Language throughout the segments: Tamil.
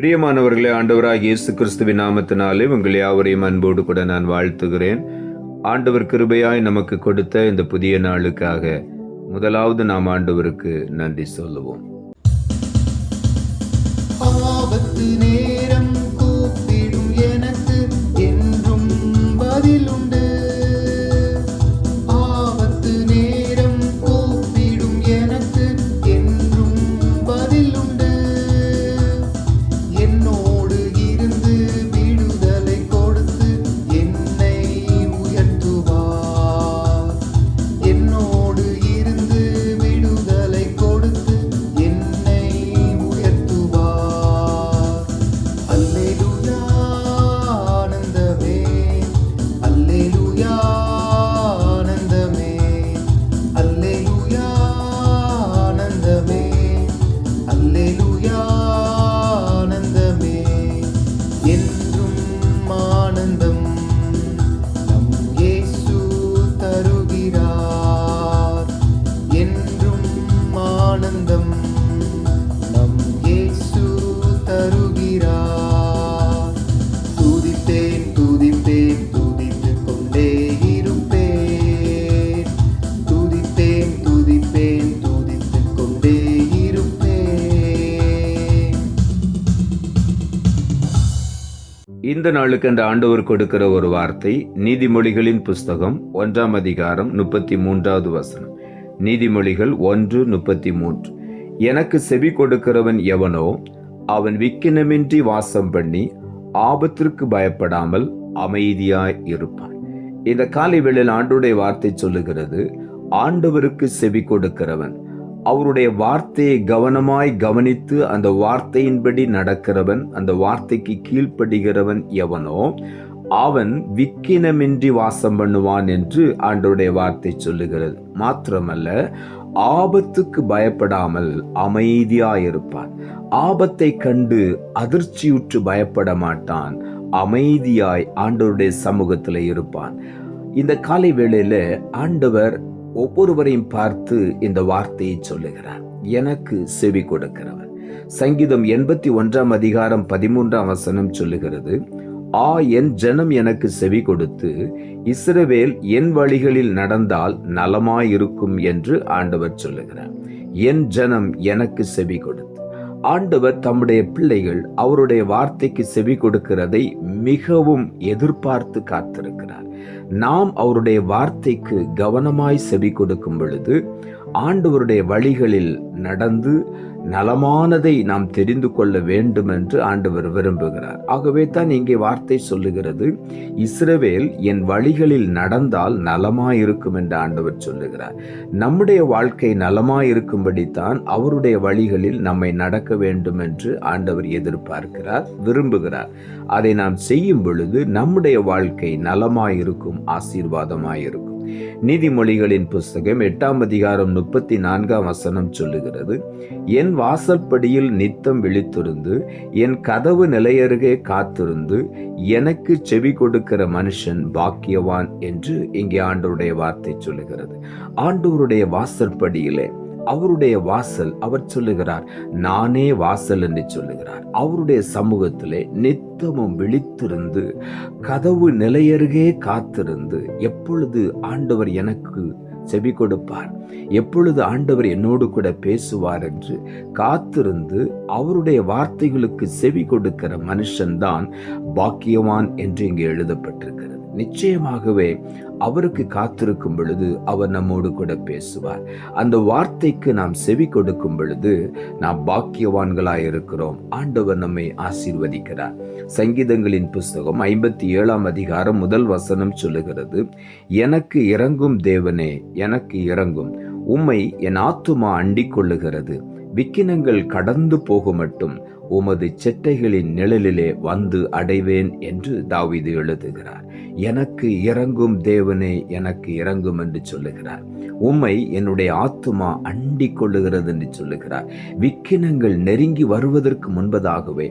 பிரியமானவர்களே, ஆண்டவராகிய இயேசு கிறிஸ்துவின் நாமத்தினாலே உங்கள் யாவரையும் அன்போடு கூட நான் வாழ்த்துகிறேன். ஆண்டவர் கிருபையாய் நமக்கு கொடுத்த இந்த புதிய நாளுக்காக முதலாவது நாம் ஆண்டவருக்கு நன்றி சொல்லுவோம். ஆபத்து நேரம் கூப்பிடும் எனக்கு என்றும் பதிலுண்டு. ஆபத்து நேரம் கூப்பிடும் எனக்கு என்றும் பதிலுண்டு. என்னோடு இருந்து விடுதலை கொடுத்து என்னை உயர்த்துவார். என்னோடு இருந்து விடுதலை கொடுத்து என்னை உயர்த்துவார். அல்லேலூயா ஆனந்தமே, அல்லேலூயா ஆனந்தமே, அல்லேலூயா ஆனந்தமே, அல்லேலூயா ஆனந்தமே. என்றும் ஆனந்தம் நம் இயேசு தருகிறார். என்றும் ஆனந்தம் நம் இயேசு தருகிறார். துதிப்பேன் துதிப்பேன் துதித்துக் கொண்டே இருப்பேன். துதிப்பேன் துதிப்பேன் துதித்துக் கொண்டே இருப்பேன். இந்த நாளுக்கு அந்த ஆண்டவர் கொடுக்கிற ஒரு வார்த்தை நீதிமொழிகளின் புஸ்தகம் 1ஆம் அதிகாரம் 33வது வசனம். நீதிமொழிகள் 1:33. எனக்கு செவி கொடுக்கிறவன் எவனோ அவன் விக்கினமின்றி வாசம் பண்ணி ஆபத்திற்கு பயப்படாமல் அமைதியாய் இருப்பான். இந்த காலை வேளையில் ஆண்டவருடைய வார்த்தை சொல்லுகிறது, ஆண்டவருக்கு செவி கொடுக்கிறவன், அவருடைய வார்த்தையை கவனமாய் கவனித்து அந்த வார்த்தையின்படி நடக்கிறவன், அந்த வார்த்தைக்கு கீழ்ப்படுகிறவன் எவனோ அவன் விக்கினமின்றி வாசம் பண்ணுவான் என்று ஆண்டவருடைய வார்த்தை சொல்லுகிறது. மாத்திரமல்ல, ஆபத்துக்கு பயப்படாமல் அமைதியாயிருப்பான். ஆபத்தை கண்டு அதிர்ச்சியுற்று பயப்பட மாட்டான். அமைதியாய் ஆண்டவருடைய சமூகத்தில் இருப்பான். இந்த காலை வேளையில ஆண்டவர் ஒவ்வொருவரையும் பார்த்து இந்த வார்த்தையை சொல்லுகிறார், எனக்கு செவி கொடுக்கிறவன். சங்கீதம் 81ஆம் அதிகாரம் 13ஆம் வசனம் சொல்லுகிறது, என் ஜனம் எனக்கு செவி கொடுத்து இஸ்ரவேல் என் வழிகளில் நடந்தால் நலமாயிருக்கும் என்று ஆண்டவர் சொல்லுகிறார். என் ஜனம் எனக்கு செவி கொடுத்து. ஆண்டவர் தம்முடைய பிள்ளைகள் அவருடைய வார்த்தைக்கு செவி கொடுக்கிறதை மிகவும் எதிர்பார்த்து காத்திருக்கிறார். நாம் அவருடைய வார்த்தைக்கு கவனமாய் செவி கொடுக்கும் பொழுது ஆண்டவருடைய வழிகளில் நடந்து நலமானதை நாம் தெரிந்து கொள்ள வேண்டும் என்று ஆண்டவர் விரும்புகிறார். ஆகவே தான் இங்கே வார்த்தை சொல்லுகிறது, இஸ்ரவேல் என் வழிகளில் நடந்தால் நலமாயிருக்கும் என்று ஆண்டவர் சொல்லுகிறார். நம்முடைய வாழ்க்கை நலமாயிருக்கும்படித்தான் அவருடைய வழிகளில் நம்மை நடக்க வேண்டும் என்று ஆண்டவர் எதிர்பார்க்கிறார், விரும்புகிறார். அதை நாம் செய்யும் பொழுது நம்முடைய வாழ்க்கை நலமாயிருக்கும், ஆசீர்வாதமாயிருக்கும். நீதிமொழிகளின் புஸ்தகம் 8ஆம் அதிகாரம் 34ஆம் வசனம் சொல்லுகிறது, என் வாசற்படியில் நித்தம் விழித்திருந்து என் கதவு நிலையருகே காத்திருந்து எனக்கு செவி கொடுக்கிற மனுஷன் பாக்கியவான் என்று இங்கே ஆண்டவருடைய வார்த்தை சொல்லுகிறது. ஆண்டவருடைய வாசற்படியிலே அவருடைய வாசல், அவர் சொல்லுகிறார், நானே வாசல் என்று சொல்லுகிறார். அவருடைய சமூகத்திலே நித்தமும் விழித்திருந்து கதவு நிலையருகே காத்திருந்து எப்பொழுது ஆண்டவர் எனக்கு செவி கொடுப்பார், எப்பொழுது ஆண்டவர் என்னோடு கூட பேசுவார் என்று காத்திருந்து அவருடைய வார்த்தைகளுக்கு செவி கொடுக்கிற மனுஷன்தான் பாக்கியவான் என்று இங்கே எழுதப்பட்டிருக்கிறது. நிச்சயமாகவே அவருக்கு காத்திருக்கும் பொழுது அவர் நம்மோடு கூட பேசுவார். அந்த வார்த்தைக்கு நாம் செவி கொடுக்கும் பொழுது நாம் பாக்கியவான்களாய் இருக்கிறோம். ஆண்டவர் நம்மை ஆசீர்வதிக்கிறார். சங்கீதங்களின் புஸ்தகம் 57ஆம் அதிகாரம் 1 வசனம் சொல்லுகிறது, எனக்கு இறங்கும் தேவனே, எனக்கு இறங்கும், உம்மை என் ஆத்துமா அண்டிக் கொள்ளுகிறது. விக்கினங்கள் கடந்து போகுமட்டும் உமது செட்டைகளின் நிழலிலே வந்து அடைவேன் என்று தாவீது எழுதுகிறார். எனக்கு இறங்கும் தேவனே, எனக்கு இறங்கும் என்று சொல்லுகிறார். உம்மை என்னுடைய ஆத்துமா அண்டிக் கொள்ளுகிறது என்று சொல்லுகிறார். விக்கினங்கள் நெருங்கி வருவதற்கு முன்பதாகவே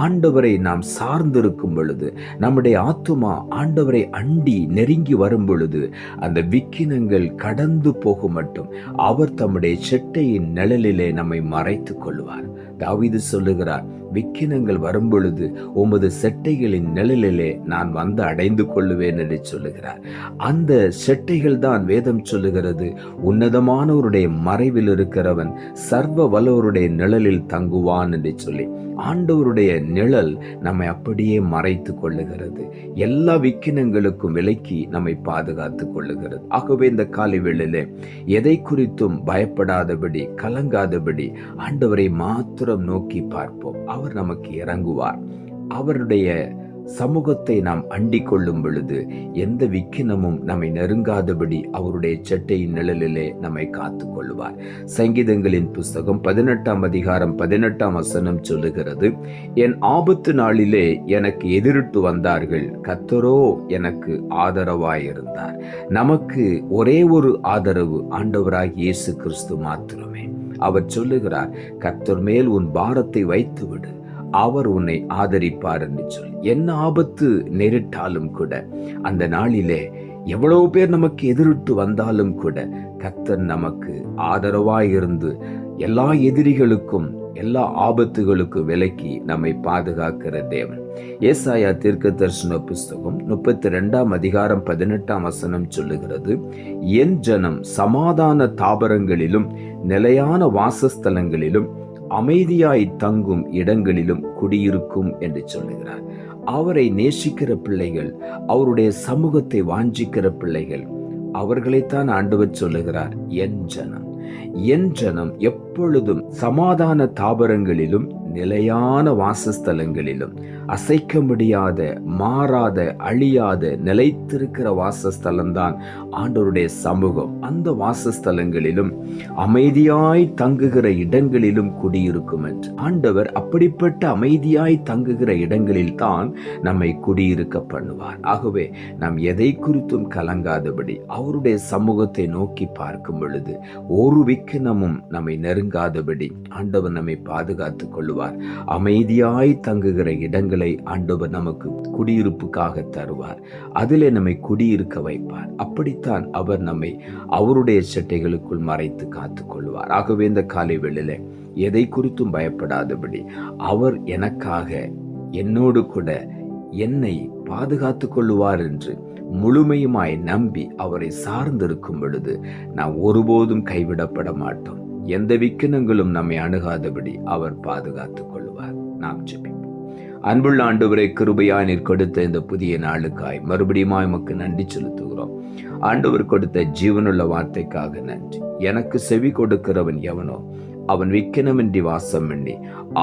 ஆண்டவரை நாம் சார்ந்திருக்கும் பொழுது, நம்முடைய ஆத்துமா ஆண்டவரை அண்டி நெருங்கி வரும் பொழுது அந்த விக்கினங்கள் கடந்து போகும் மட்டும் அவர் தம்முடைய செட்டையின் நிழலிலே நம்மை மறைத்துக் கொள்வார். தாவீது சொல்லுகிறார், சொல்லுகிறார், விக்கினங்கள் வரும்பொழுது உமது செட்டைகளின் நிழலிலே நான் வந்து அடைந்து கொள்ளுவேன் என்று சொல்லுகிறார். அந்த செட்டைகள் தான் வேதம் சொல்லுகிறது, உன்னதமானவருடைய மறைவில் இருக்கிறவன் சர்வ வல்லவருடைய நிழலில் தங்குவான் என்று சொல்லி. ஆண்டவருடைய நிழல் நம்மை அப்படியே மறைத்து கொள்ளுகிறது, எல்லா விக்கினங்களுக்கும் விலக்கி நம்மை பாதுகாத்து கொள்ளுகிறது. ஆகவே இந்த காலை வேளையிலே எதை குறித்தும் பயப்படாதபடி, கலங்காதபடி ஆண்டவரை மாத்திரம் நோக்கி பார்ப்போம். அவர் நமக்கு இறங்குவார். அவருடைய சமூகத்தை நாம் அண்டிக் கொள்ளும் பொழுது எந்த விக்கினமும் நம்மை நெருங்காதபடி அவருடைய செட்டையின் நிழலிலே நம்மை காத்து கொள்வார். சங்கீதங்களின் புஸ்தகம் 18ஆம் அதிகாரம் 18ஆம் வசனம் சொல்லுகிறது, என் ஆபத்து நாளிலே எனக்கு எதிரிட்டு வந்தார்கள், கர்த்தரோ எனக்கு ஆதரவாயிருந்தார். நமக்கு ஒரே ஒரு ஆதரவு ஆண்டவராகிய இயேசு கிறிஸ்து மாத்திரமே. அவர் சொல்லுகிறார், கர்த்தர் மேல் உன் பாரத்தை வைத்து விடு, அவர் உன்னை ஆதரிப்பார் என்று சொல்லி. என்ன ஆபத்து நேரிட்டாலும் கூட, அந்த நாளிலே எவ்வளவு பேர் நமக்கு எதிரிட்டு வந்தாலும் கூட கர்த்தர் நமக்கு ஆதரவாயிருந்து எல்லா எதிரிகளுக்கும் எல்லா ஆபத்துகளுக்கும் விலக்கி நம்மை பாதுகாக்கிற தேவன். ஏசாயா தீர்க்கதரிசன புஸ்தகம் 32ஆம் அதிகாரம் 18ஆம் வசனம் சொல்லுகிறது, என் ஜனம் சமாதான தாபரங்களிலும் நிலையான வாசஸ்தலங்களிலும் அமைதியாய் தங்கும் இடங்களிலும் குடியிருக்கும் என்று சொல்லுகிறார். அவரை நேசிக்கிற பிள்ளைகள், அவருடைய சமூகத்தை வாஞ்சிக்கிற பிள்ளைகள், அவர்களைத்தான் ஆண்டவர் சொல்லுகிறார், என் ஜனம் எப்பொழுதும் சமாதான தாபரங்களிலும் நிலையான வாசஸ்தலங்களிலும், அசைக்க முடியாத, மாறாத, அழியாத, நிலைத்திருக்கிற வாசஸ்தலம்தான் ஆண்டவருடைய சமூகம். அந்த வாசஸ்தலங்களிலும் அமைதியாய் தங்குகிற இடங்களிலும் குடியிருக்கும் என்று ஆண்டவர் அப்படிப்பட்ட அமைதியாய் தங்குகிற இடங்களில் தான் நம்மை குடியிருக்க பண்ணுவார். ஆகவே நாம் எதை குறித்தும் கலங்காதபடி அவருடைய சமூகத்தை நோக்கி பார்க்கும் பொழுது ஒரு விக்கினமும் நம்மை நெருங்காதபடி ஆண்டவர் நம்மை பாதுகாத்துக் கொள்வார். அமைதியாய் தங்குகிற இடங்களை ஆண்டவர் நமக்கு குடியிருப்புக்காக தருவார். அதிலே நம்மை குடியிருக்க வைப்பார். அப்படித்தான் அவர் நம்மை அவருடைய செட்டைகளுக்குள் மறைத்து காத்துக் கொள்வார். ஆகவே இந்த காலை வேளையிலே எதை குறித்தும் பயப்படாதபடி அவர் எனக்காக என்னோடு கூட என்னை பாதுகாத்துக் கொள்ளுவார் என்று முழுமையுமாய் நம்பி அவரை சார்ந்திருக்கும் பொழுது நாம் ஒருபோதும் கைவிடப்பட மாட்டோம். எந்த விக்கினங்களும் நம்மை அணுகாதபடி அவர் பாதுகாத்துக் கொள்வார். நாம் ஜெபிப்போம். அன்புள்ள ஆண்டவரே, கிருபையாய் நீர் கொடுத்த இந்த புதிய நாளுக்காய் மறுபடியும் உமக்கு நன்றி செலுத்துகிறோம். ஆண்டவர் கொடுத்த ஜீவனுள்ள வார்த்தைக்காக நன்றி. எனக்கு செவி கொடுக்கிறவன் எவனோ அவன் விக்கினமின்றி வாசம் பண்ணி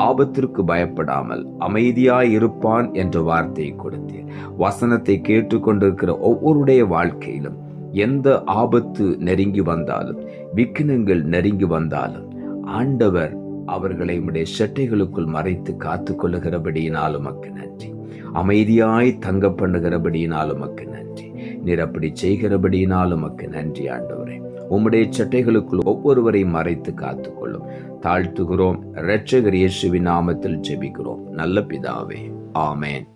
ஆபத்திற்கு பயப்படாமல் அமைதியாய் இருப்பான் என்ற வார்த்தையை கொடுத்தீர். வசனத்தை கேட்டுக்கொண்டிருக்கிற ஒவ்வொருடைய வாழ்க்கையிலும் எந்த ஆபத்து நெருங்கி வந்தாலும், விக்கினங்கள் நெருங்கி வந்தாலும், ஆண்டவர் அவர்களை உடைய செட்டைகளுக்குள் மறைத்து காத்து கொள்ளுகிறபடியினால் உமக்கு நன்றி. அமைதியாய் தங்க பண்ணுகிறபடியினால் உமக்கு நன்றி. நீர் அப்படி செய்கிறபடியினால் உமக்கு நன்றி. ஆண்டவரே, உம்முடைய செட்டைகளுக்குள் ஒவ்வொருவரையும் மறைத்து காத்துக்கொள்ளும். தாழ்த்துகிறோம். இரட்சகர் இயேசுவின் நாமத்தில் ஜெபிக்கிறோம் நல்ல பிதாவே, ஆமென்.